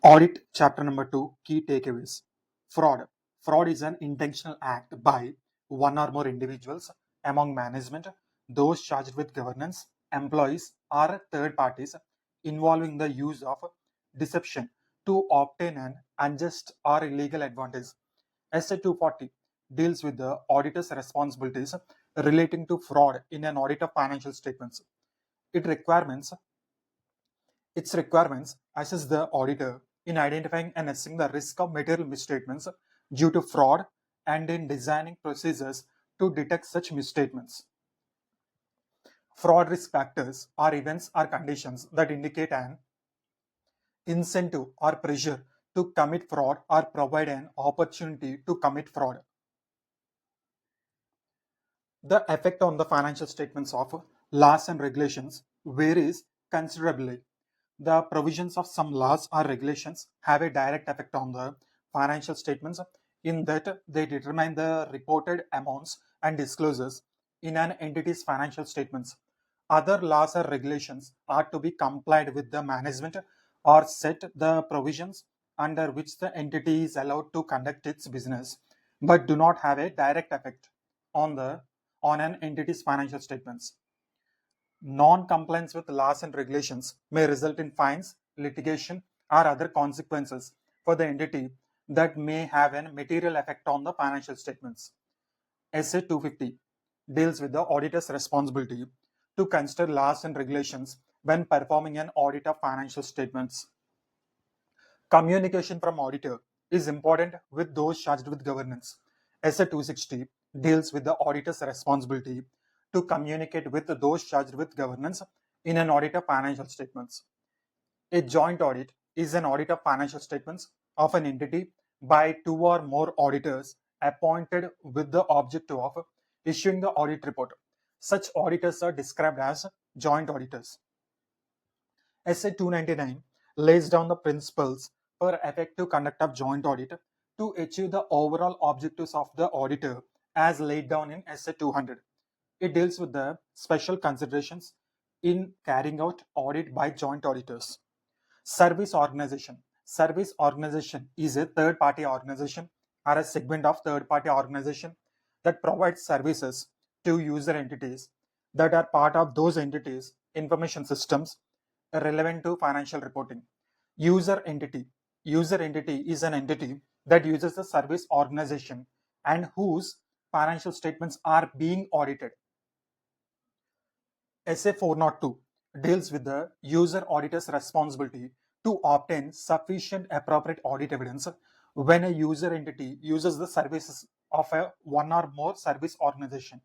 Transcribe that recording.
Audit chapter number 2 key takeaways. Fraud. Fraud is an intentional act by one or more individuals among management, those charged with governance, employees, or third parties involving the use of deception to obtain an unjust or illegal advantage. SA 240 deals with the auditor's responsibilities relating to fraud in an audit of financial statements. It requirements its requirements assess the auditor in identifying and assessing the risk of material misstatements due to fraud and in designing procedures to detect such misstatements. Fraud risk factors are events or conditions that indicate an incentive or pressure to commit fraud or provide an opportunity to commit fraud. The effect on the financial statements of laws and regulations varies considerably. The provisions of some laws or regulations have a direct effect on the financial statements in that they determine the reported amounts and disclosures in an entity's financial statements. Other laws or regulations are to be complied with the management or set the provisions under which the entity is allowed to conduct its business, but do not have a direct effect on the on an entity's financial statements. Non-compliance with laws and regulations may result in fines, litigation, or other consequences for the entity that may have a material effect on the financial statements. SA 250 deals with the auditor's responsibility to consider laws and regulations when performing an audit of financial statements. Communication from auditor is important with those charged with governance. SA 260 deals with the auditor's responsibility to communicate with those charged with governance in an audit of financial statements. A joint audit is an audit of financial statements of an entity by two or more auditors appointed with the objective of issuing the audit report. Such auditors are described as joint auditors. SA 299 lays down the principles for effective conduct of joint audit to achieve the overall objectives of the auditor as laid down in SA 200. It deals with the special considerations in carrying out audit by joint auditors. Service organization. Service organization is a third party organization or a segment of third party organization that provides services to user entities that are part of those entities' information systems relevant to financial reporting. User entity. User entity is an entity that uses the service organization and whose financial statements are being audited. SA 402 deals with the user auditor's responsibility to obtain sufficient appropriate audit evidence when a user entity uses the services of a one or more service organization.